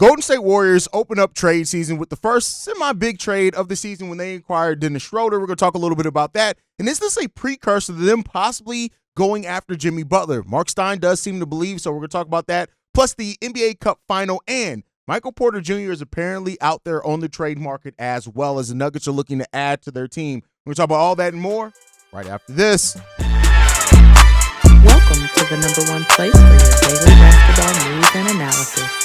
Golden State Warriors open up trade season with the first semi-big trade of the season when they acquired Dennis Schroder. We're going to talk a little bit about that. And is this a precursor to them possibly going after Jimmy Butler? Mark Stein does seem to believe, so we're going to talk about that. Plus the NBA Cup final, and Michael Porter Jr. is apparently out there on the trade market as well, as the Nuggets are looking to add to their team. We're going to talk about all that and more right after this. Welcome to the number one place for your daily basketball news and analysis,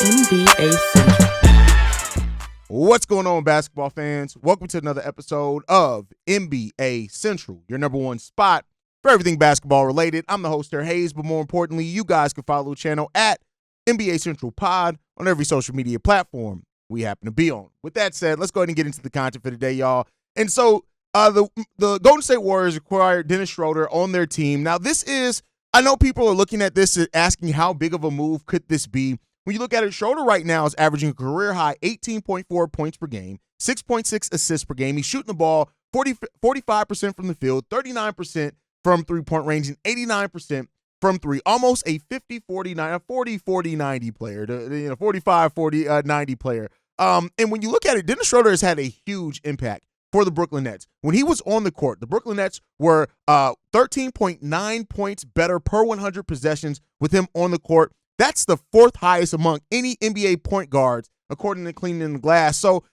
NBA Central. What's going on, basketball fans? Welcome to another episode of NBA Central, your number one spot for everything basketball related. I'm the host, Terry Hayes, but more importantly, you guys can follow the channel at NBA Central Pod on every social media platform we happen to be on. With that said, let's go ahead and get into the content for today, y'all. And so the Golden State Warriors acquired Dennis Schroder on their team. Now, this is, I know people are looking at this and asking how big of a move could this be. When you look at it, Schroder right now is averaging a career-high 18.4 points per game, 6.6 assists per game. He's shooting the ball 45% from the field, 39% from three-point range, and 89% from three. Almost a 50-40-90, a 40-40-90 player, 45-40-90 player. And when you look at it, Dennis Schroder has had a huge impact for the Brooklyn Nets. When he was on the court, the Brooklyn Nets were 13.9 points better per 100 possessions with him on the court. That's the fourth highest among any NBA point guards, according to Cleaning the Glass. So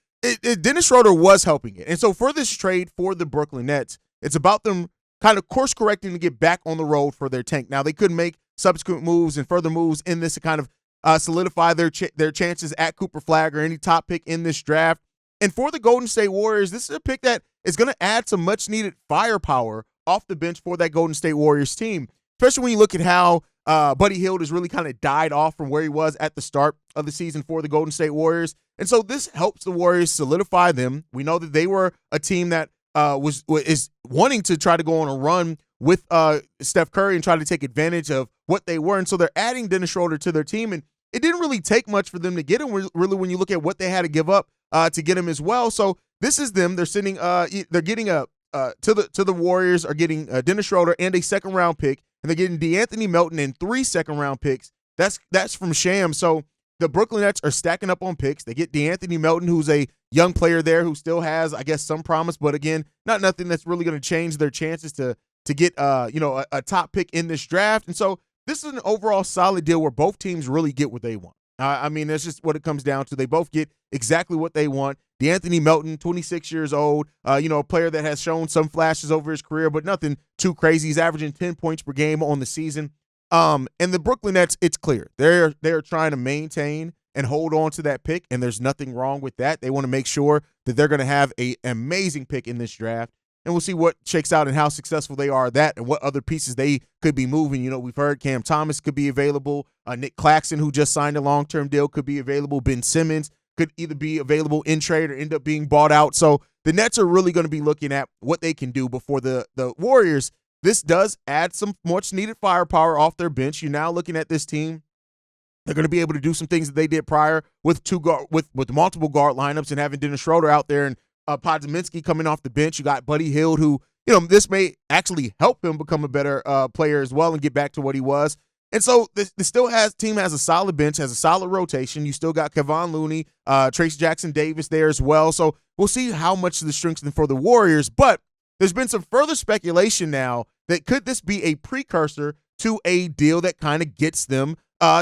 Dennis Schroder was helping it. And so for this trade for the Brooklyn Nets, it's about them kind of course correcting to get back on the road for their tank. Now, they could make subsequent moves and further moves in this to kind of solidify their chances at Cooper Flagg or any top pick in this draft. And for the Golden State Warriors, this is a pick that is going to add some much-needed firepower off the bench for that Golden State Warriors team, especially when you look at how Buddy Hield has really kind of died off from where he was at the start of the season for the Golden State Warriors. And so this helps the Warriors solidify them. We know that they were a team that is wanting to try to go on a run with Steph Curry and try to take advantage of what they were. And so they're adding Dennis Schroder to their team. And it didn't really take much for them to get him, really, when you look at what they had to give up to get him as well. So this is them. They're sending they're getting to the Warriors are getting Dennis Schroder and a second-round pick. And they're getting DeAnthony Melton and 3 second-round picks. That's from Sham. So the Brooklyn Nets are stacking up on picks. They get DeAnthony Melton, who's a young player there who still has, I guess, some promise. But, again, nothing that's really going to change their chances to get a top pick in this draft. And so this is an overall solid deal where both teams really get what they want. I mean, that's just what it comes down to. They both get exactly what they want. DeAnthony Melton, 26 years old, a player that has shown some flashes over his career, but nothing too crazy. He's averaging 10 points per game on the season. And the Brooklyn Nets, it's clear. They're trying to maintain and hold on to that pick, and there's nothing wrong with that. They want to make sure that they're going to have an amazing pick in this draft. And we'll see what shakes out and how successful they are at that and what other pieces they could be moving. We've heard Cam Thomas could be available. Nick Claxton, who just signed a long-term deal, could be available. Ben Simmons could either be available in trade or end up being bought out. So the Nets are really going to be looking at what they can do before the Warriors. This does add some much-needed firepower off their bench. You're now looking at this team. They're going to be able to do some things that they did prior with with multiple guard lineups and having Dennis Schroder out there and Podziemski coming off the bench. You got Buddy Hield, who, this may actually help him become a better player as well and get back to what he was. And so this team has a solid bench, has a solid rotation. You still got Kevon Looney, Trace Jackson Davis there as well. So we'll see how much the strength for the Warriors. But there's been some further speculation now that could this be a precursor to a deal that kind of gets them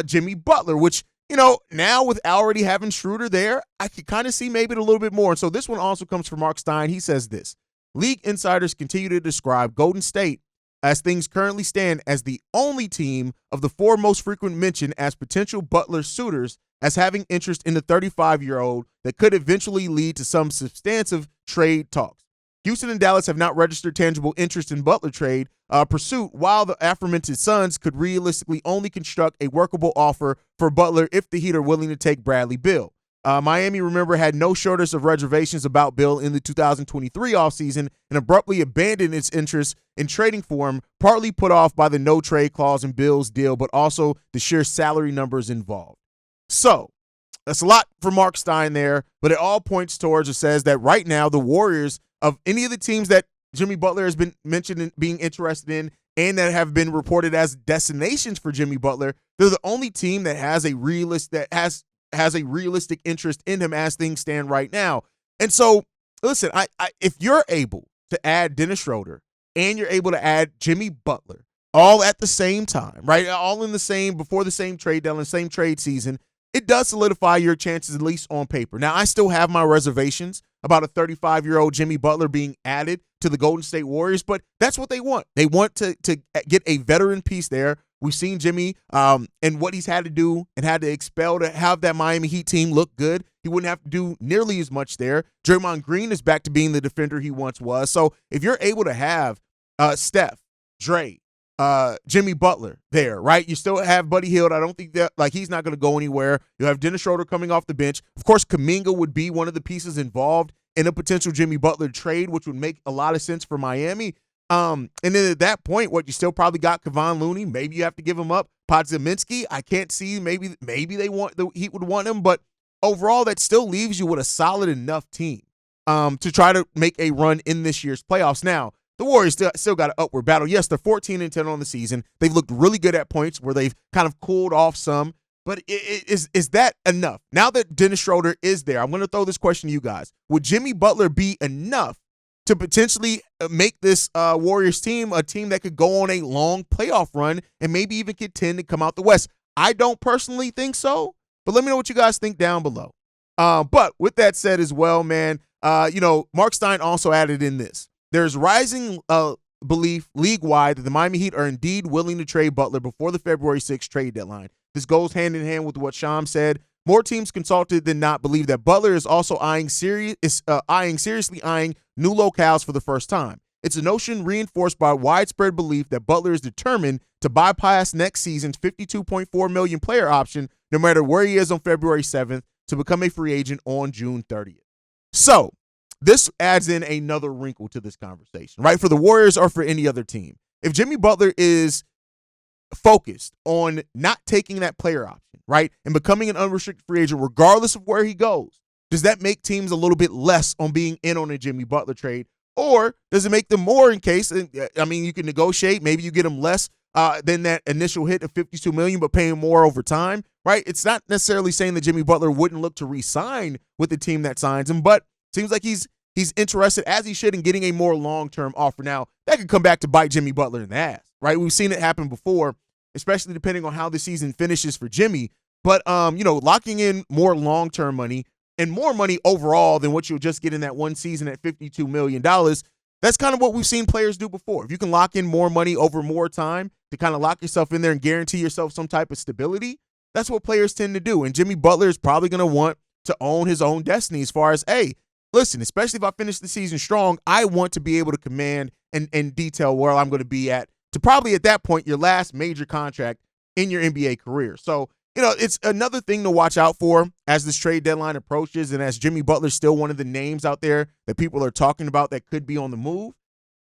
Jimmy Butler, which, now with already having Schroeder there, I could kind of see maybe a little bit more. And so this one also comes from Mark Stein. He says this: league insiders continue to describe Golden State, as things currently stand, as the only team of the 4 most frequent mentioned as potential Butler suitors, as having interest in the 35-year-old that could eventually lead to some substantive trade talks. Houston and Dallas have not registered tangible interest in Butler trade pursuit, while the aforementioned Suns could realistically only construct a workable offer for Butler if the Heat are willing to take Bradley Beal. Miami, remember, had no shortage of reservations about Beal in the 2023 offseason and abruptly abandoned its interest in trading for him, partly put off by the no-trade clause in Beal's deal, but also the sheer salary numbers involved. So that's a lot for Mark Stein there, but it all points towards or says that right now the Warriors, of any of the teams that Jimmy Butler has been mentioned in being interested in and that have been reported as destinations for Jimmy Butler, they're the only team that has has a realistic interest in him as things stand right now. And so, listen, if you're able to add Dennis Schroder and you're able to add Jimmy Butler all at the same time, right? All in the same, before the same trade deadline, same trade season, it does solidify your chances, at least on paper. Now, I still have my reservations about a 35-year-old Jimmy Butler being added to the Golden State Warriors, but that's what they want. They want to get a veteran piece there. We've seen Jimmy and what he's had to do and had to expel to have that Miami Heat team look good. He wouldn't have to do nearly as much there. Draymond Green is back to being the defender he once was. So if you're able to have Steph, Dre, Jimmy Butler there, right? You still have Buddy Hield. I don't think that, like, he's not going to go anywhere. You have Dennis Schroder coming off the bench. Of course, Kuminga would be one of the pieces involved in a potential Jimmy Butler trade, which would make a lot of sense for Miami. And then at that point, you still probably got Kevon Looney. Maybe you have to give him up. Podziemski, I can't see. Maybe the Heat would want him, but overall, that still leaves you with a solid enough team to try to make a run in this year's playoffs. Now, the Warriors still got an upward battle. Yes, they're 14-10 on the season. They've looked really good at points where they've kind of cooled off some. But is that enough? Now that Dennis Schroder is there, I'm going to throw this question to you guys. Would Jimmy Butler be enough to potentially make this Warriors team a team that could go on a long playoff run and maybe even contend to come out the West? I don't personally think so, but let me know what you guys think down below. But with that said as well, man, Mark Stein also added in this. There's rising belief league-wide that the Miami Heat are indeed willing to trade Butler before the February 6th trade deadline. This goes hand in hand with what Sham said. More teams consulted than not believe that Butler is also seriously eyeing new locales for the first time. It's a notion reinforced by widespread belief that Butler is determined to bypass next season's $52.4 million player option, no matter where he is on February 7th, to become a free agent on June 30th. So this adds in another wrinkle to this conversation, right? For the Warriors or for any other team. If Jimmy Butler is focused on not taking that player option, right, and becoming an unrestricted free agent regardless of where he goes, does that make teams a little bit less on being in on a Jimmy Butler trade? Or does it make them more in case, I mean, you can negotiate, maybe you get them less than that initial hit of $52 million, but paying more over time, right? It's not necessarily saying that Jimmy Butler wouldn't look to re-sign with the team that signs him, but seems like he's interested, as he should, in getting a more long-term offer. Now, that could come back to bite Jimmy Butler in the ass, right? We've seen it happen before, especially depending on how the season finishes for Jimmy. But, locking in more long-term money and more money overall than what you'll just get in that one season at $52 million, that's kind of what we've seen players do before. If you can lock in more money over more time to kind of lock yourself in there and guarantee yourself some type of stability, that's what players tend to do. And Jimmy Butler is probably going to want to own his own destiny as far as, hey, listen, especially if I finish the season strong, I want to be able to command and detail where I'm going to be at to probably at that point your last major contract in your NBA career. So, it's another thing to watch out for as this trade deadline approaches and as Jimmy Butler's still one of the names out there that people are talking about that could be on the move.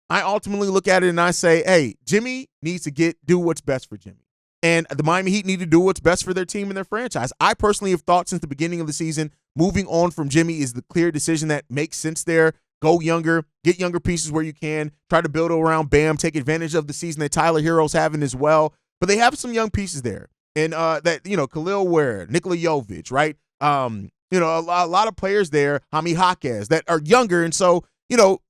I ultimately look at it and I say, hey, Jimmy needs to do what's best for Jimmy. And the Miami Heat need to do what's best for their team and their franchise. I personally have thought since the beginning of the season, moving on from Jimmy is the clear decision that makes sense there. Go younger, get younger pieces where you can, try to build around Bam, take advantage of the season that Tyler Hero's having as well. But they have some young pieces there. And Khalil Ware, Nikola Jovic, right? A lot of players there, Jaime Jaquez, that are younger. And so,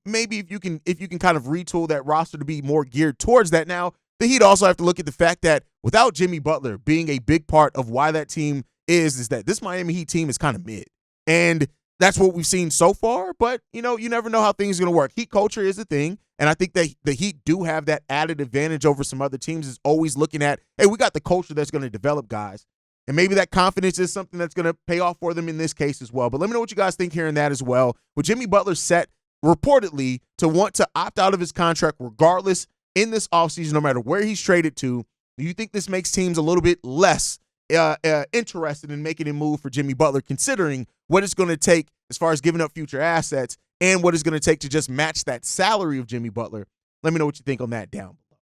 maybe if you can kind of retool that roster to be more geared towards that. Now, the Heat also have to look at the fact that without Jimmy Butler being a big part of why that team is that this Miami Heat team is kind of mid. And that's what we've seen so far. But, you never know how things are going to work. Heat culture is a thing. And I think that the Heat do have that added advantage over some other teams, is always looking at, hey, we got the culture that's going to develop guys. And maybe that confidence is something that's going to pay off for them in this case as well. But let me know what you guys think here in that as well. With Jimmy Butler set reportedly to want to opt out of his contract regardless in this offseason, no matter where he's traded to, do you think this makes teams a little bit less interested in making a move for Jimmy Butler, considering what it's going to take as far as giving up future assets and what it's going to take to just match that salary of Jimmy Butler? Let me know what you think on that down below.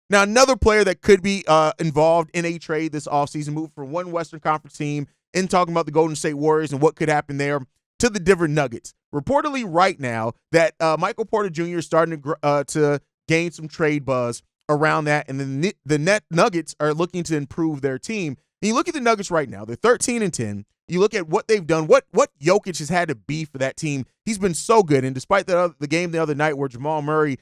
Now, another player that could be involved in a trade this offseason, moved from one Western Conference team and talking about the Golden State Warriors and what could happen there to the Denver Nuggets. Reportedly right now that Michael Porter Jr. is starting to gain some trade buzz around that, and the Nuggets are looking to improve their team. And you look at the Nuggets right now, they're 13-10. You look at what they've done, what Jokic has had to be for that team. He's been so good. And despite the game the other night where Jamal Murray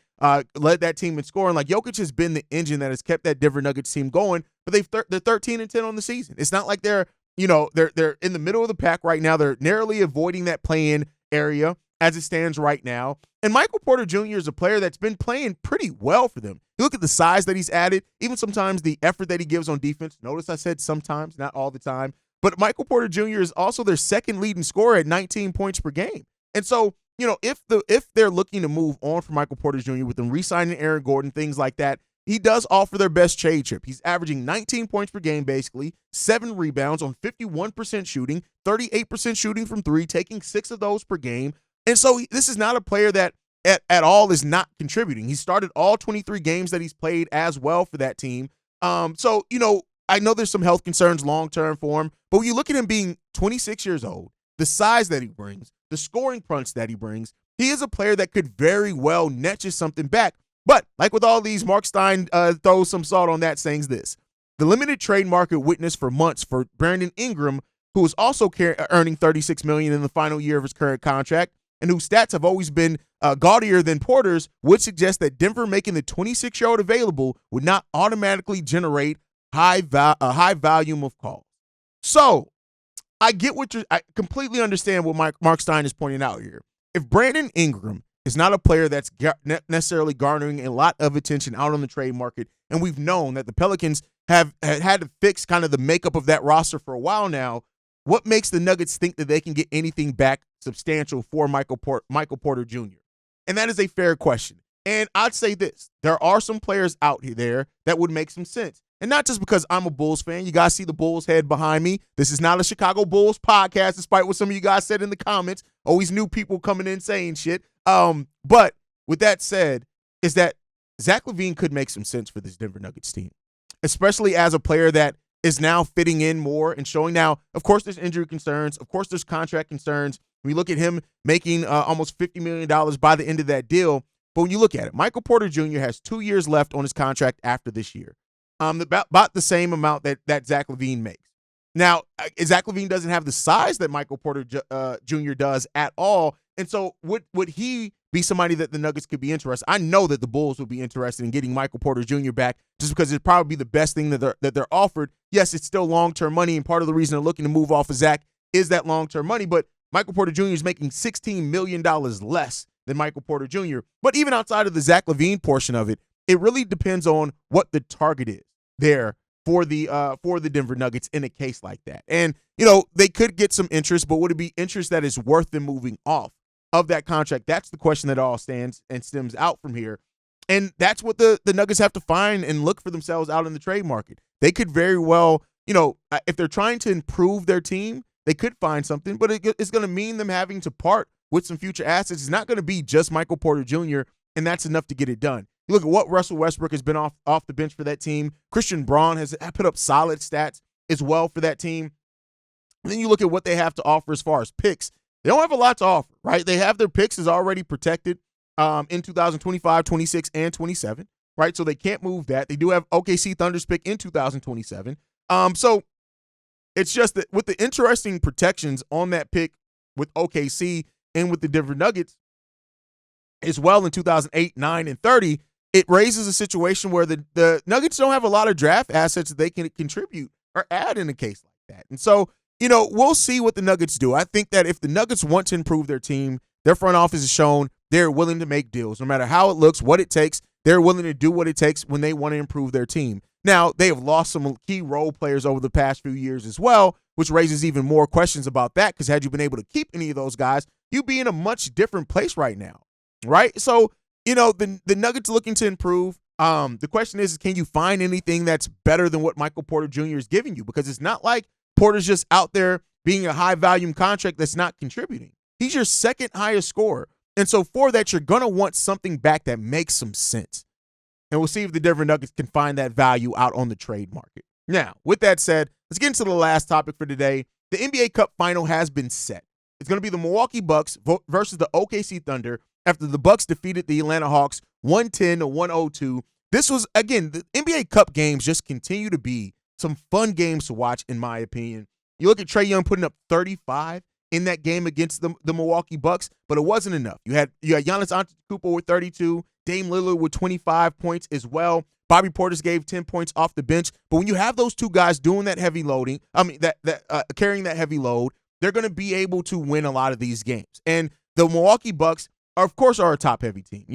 led that team in scoring, like Jokic has been the engine that has kept that Denver Nuggets team going. But they're 13-10 on the season. It's not like they're in the middle of the pack right now. They're narrowly avoiding that play-in area as it stands right now. And Michael Porter Jr. is a player that's been playing pretty well for them. You look at the size that he's added, even sometimes the effort that he gives on defense. Notice I said sometimes, not all the time. But Michael Porter Jr. is also their second leading scorer at 19 points per game. And so, if they're looking to move on from Michael Porter Jr. with them re-signing Aaron Gordon, things like that, he does offer their best trade chip. He's averaging 19 points per game, basically, 7 rebounds on 51% shooting, 38% shooting from three, taking 6 of those per game. And so this is not a player that at all is not contributing. He started all 23 games that he's played as well for that team. So, I know there's some health concerns long-term for him, but when you look at him being 26 years old, the size that he brings, the scoring punch that he brings, he is a player that could very well net you something back. But like with all these, Mark Stein throws some salt on that, saying this: the limited trade market witnessed for months for Brandon Ingram, who is also earning $36 million in the final year of his current contract, and whose stats have always been gaudier than Porter's, would suggest that Denver making the 26-year-old available would not automatically generate a high volume of calls. So I completely understand what Mark Stein is pointing out here. If Brandon Ingram is not a player that's necessarily garnering a lot of attention out on the trade market, and we've known that the Pelicans have had to fix kind of the makeup of that roster for a while now, what makes the Nuggets think that they can get anything back substantial for Michael Porter Jr.? And that is a fair question. And I'd say this: there are some players out there that would make some sense. And not just because I'm a Bulls fan. You guys see the Bulls head behind me. This is not a Chicago Bulls podcast, despite what some of you guys said in the comments. Always new people coming in saying shit. But with that said, is that Zach LaVine could make some sense for this Denver Nuggets team, especially as a player that is now fitting in more and showing. Now, of course, there's injury concerns. Of course, there's contract concerns. We look at him making almost $50 million by the end of that deal. But when you look at it, Michael Porter Jr. has 2 years left on his contract after this year. About the same amount that Zach LaVine makes. Now, Zach LaVine doesn't have the size that Michael Porter Jr. does at all. And so would he be somebody that the Nuggets could be interested? I know that the Bulls would be interested in getting Michael Porter Jr. back just because it'd probably be the best thing that they're offered. Yes, it's still long-term money, and part of the reason they're looking to move off of Zach is that long-term money. But Michael Porter Jr. is making $16 million less than Michael Porter Jr. But even outside of the Zach LaVine portion of it, it really depends on what the target is there for the Denver Nuggets in a case like that. And, they could get some interest, but would it be interest that is worth them moving off of that contract? That's the question that all stems out from here. And that's what the Nuggets have to find and look for themselves out in the trade market. They could very well, if they're trying to improve their team, they could find something, but it's going to mean them having to part with some future assets. It's not going to be just Michael Porter Jr., and that's enough to get it done. You look at what Russell Westbrook has been off the bench for that team. Christian Braun has put up solid stats as well for that team. And then you look at what they have to offer as far as picks. They don't have a lot to offer, right? They have their picks is already protected in 2025, 26, and 27, right? So they can't move that. They do have OKC Thunder's pick in 2027. So it's just that with the interesting protections on that pick with OKC and with the Denver Nuggets as well in 2008, 9, and 30, it raises a situation where the Nuggets don't have a lot of draft assets that they can contribute or add in a case like that. And so, we'll see what the Nuggets do. I think that if the Nuggets want to improve their team, their front office has shown they're willing to make deals. No matter how it looks, what it takes, they're willing to do what it takes when they want to improve their team. Now, they have lost some key role players over the past few years as well, which raises even more questions about that, because had you been able to keep any of those guys, you'd be in a much different place right now, right? So, the Nuggets looking to improve. The question is, can you find anything that's better than what Michael Porter Jr. is giving you? Because it's not like Porter's just out there being a high-volume contract that's not contributing. He's your second highest scorer. And so for that, you're going to want something back that makes some sense. And we'll see if the Denver Nuggets can find that value out on the trade market. Now, with that said, let's get into the last topic for today. The NBA Cup final has been set. It's going to be the Milwaukee Bucks versus the OKC Thunder after the Bucks defeated the Atlanta Hawks 110-102. This was, again, the NBA Cup games just continue to be some fun games to watch, in my opinion. You look at Trae Young putting up 35 in that game against the Milwaukee Bucks, but it wasn't enough. You had Giannis Antetokounmpo with 32, Dame Lillard with 25 points as well. Bobby Portis gave 10 points off the bench. But when you have those two guys doing that heavy loading, carrying that heavy load, they're going to be able to win a lot of these games. And the Milwaukee Bucks, of course, are a top-heavy team.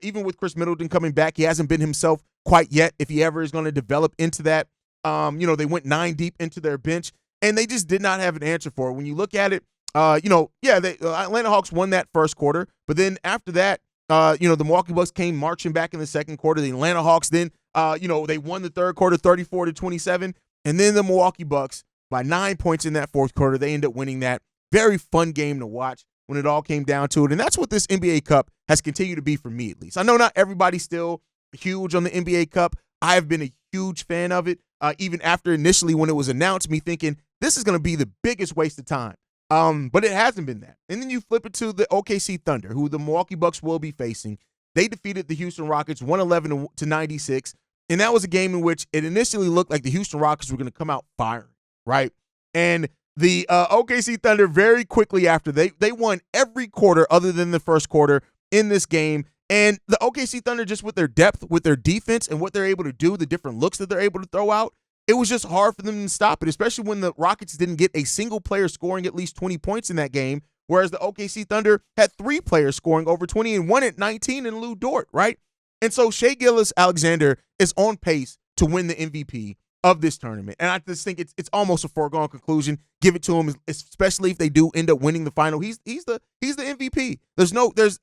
Even with Chris Middleton coming back, he hasn't been himself quite yet, if he ever is going to develop into that. They went 9 deep into their bench, and they just did not have an answer for it. When you look at it, the Atlanta Hawks won that first quarter, but then after that, the Milwaukee Bucks came marching back in the second quarter. The Atlanta Hawks then, they won the third quarter 34-27, and then the Milwaukee Bucks, by 9 points in that fourth quarter, they end up winning that. Very fun game to watch when it all came down to it, and that's what this NBA Cup has continued to be for me, at least. I know not everybody's still huge on the NBA Cup. I have been a huge fan of it, even after initially when it was announced, me thinking this is going to be the biggest waste of time. But it hasn't been that. And then you flip it to the OKC Thunder, who the Milwaukee Bucks will be facing. They defeated the Houston Rockets 111-96, and that was a game in which it initially looked like the Houston Rockets were going to come out firing, right? And the OKC Thunder very quickly after, they won every quarter other than the first quarter in this game. And the OKC Thunder, just with their depth, with their defense, and what they're able to do, the different looks that they're able to throw out, it was just hard for them to stop it, especially when the Rockets didn't get a single player scoring at least 20 points in that game, whereas the OKC Thunder had 3 players scoring over 20 and one at 19 in Lou Dort, right? And so Shai Gilgeous-Alexander is on pace to win the MVP of this tournament. And I just think it's almost a foregone conclusion. Give it to him, especially if they do end up winning the final. He's the MVP.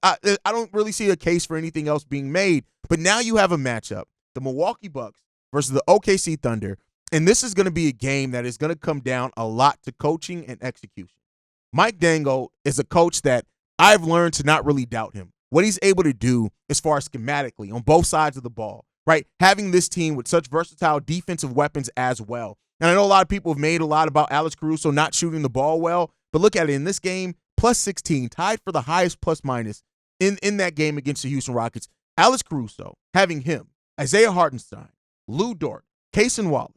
I don't really see a case for anything else being made. But now you have a matchup, the Milwaukee Bucks versus the OKC Thunder. And this is going to be a game that is going to come down a lot to coaching and execution. Mike Dangle is a coach that I've learned to not really doubt him. What he's able to do as far as schematically on both sides of the ball, right? Having this team with such versatile defensive weapons as well. And I know a lot of people have made a lot about Alex Caruso not shooting the ball well, but look at it in this game, plus 16, tied for the highest plus minus in that game against the Houston Rockets. Alex Caruso, having him, Isaiah Hartenstein, Lou Dort, Cason Wallace,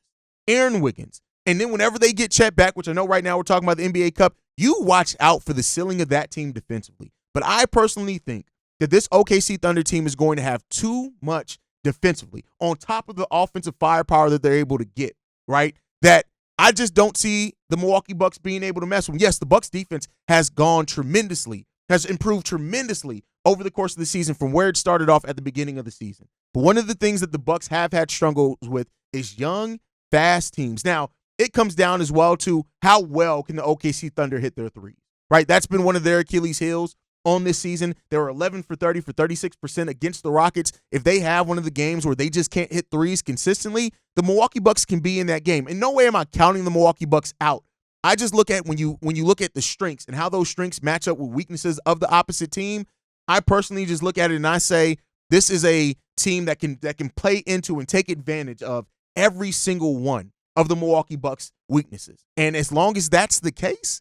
Aaron Wiggins, and then whenever they get Chet back, which I know right now we're talking about the NBA Cup, you watch out for the ceiling of that team defensively. But I personally think that this OKC Thunder team is going to have too much defensively on top of the offensive firepower that they're able to get, right? That I just don't see the Milwaukee Bucks being able to mess with them. Yes, the Bucks defense has improved tremendously over the course of the season from where it started off at the beginning of the season. But one of the things that the Bucks have had struggles with is young, fast teams. Now, it comes down as well to how well can the OKC Thunder hit their threes, right? That's been one of their Achilles heels on this season. They were 11 for 30 for 36% against the Rockets. If they have one of the games where they just can't hit threes consistently, the Milwaukee Bucks can be in that game. In no way am I counting the Milwaukee Bucks out. I just look at when you look at the strengths and how those strengths match up with weaknesses of the opposite team, I personally just look at it and I say this is a team that can play into and take advantage of every single one of the Milwaukee Bucks' weaknesses. And as long as that's the case,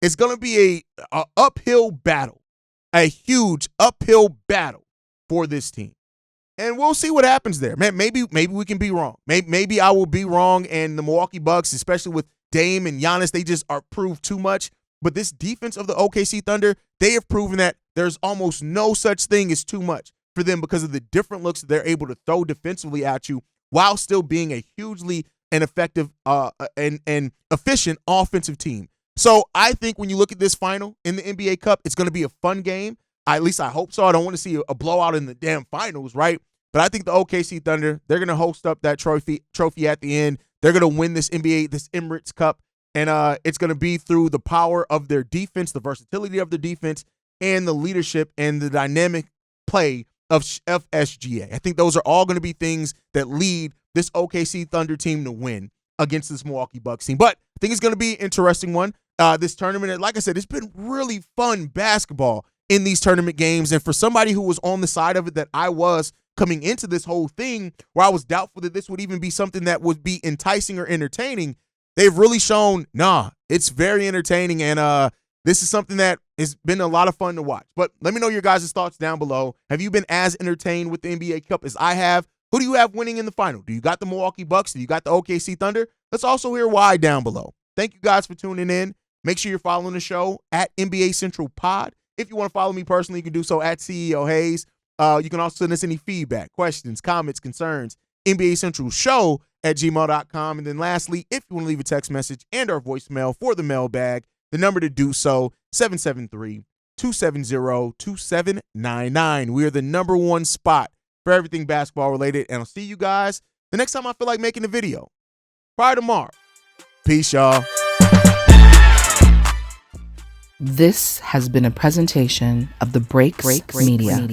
it's going to be a uphill battle, a huge uphill battle for this team. And we'll see what happens there. Man, maybe we can be wrong. Maybe I will be wrong, and the Milwaukee Bucks, especially with Dame and Giannis, they just are proved too much. But this defense of the OKC Thunder, they have proven that there's almost no such thing as too much for them because of the different looks that they're able to throw defensively at you while still being a hugely and effective and efficient offensive team. So I think when you look at this final in the NBA Cup, it's going to be a fun game. At least I hope so. I don't want to see a blowout in the damn finals, right? But I think the OKC Thunder, they're going to host up that trophy at the end. They're going to win this Emirates Cup, and it's going to be through the power of their defense, the versatility of their defense, and the leadership and the dynamic play of FSGA. I think those are all going to be things that lead this OKC Thunder team to win against this Milwaukee Bucks team. But I think it's going to be an interesting one. This tournament, like I said, it's been really fun basketball in these tournament games. And for somebody who was on the side of it that I was coming into this whole thing, where I was doubtful that this would even be something that would be enticing or entertaining, they've really shown, it's very entertaining. And this is something that has been a lot of fun to watch. But let me know your guys' thoughts down below. Have you been as entertained with the NBA Cup as I have? Who do you have winning in the final? Do you got the Milwaukee Bucks? Do you got the OKC Thunder? Let's also hear why down below. Thank you guys for tuning in. Make sure you're following the show at NBA Central Pod. If you want to follow me personally, you can do so at CEO Hayes. You can also send us any feedback, questions, comments, concerns, NBA Central Show at gmail.com. And then lastly, if you want to leave a text message and or voicemail for the mailbag, the number to do so, 773-270-2799. We are the number one spot for everything basketball related. And I'll see you guys the next time I feel like making a video. Probably tomorrow. Peace, y'all. This has been a presentation of the Breaks Media.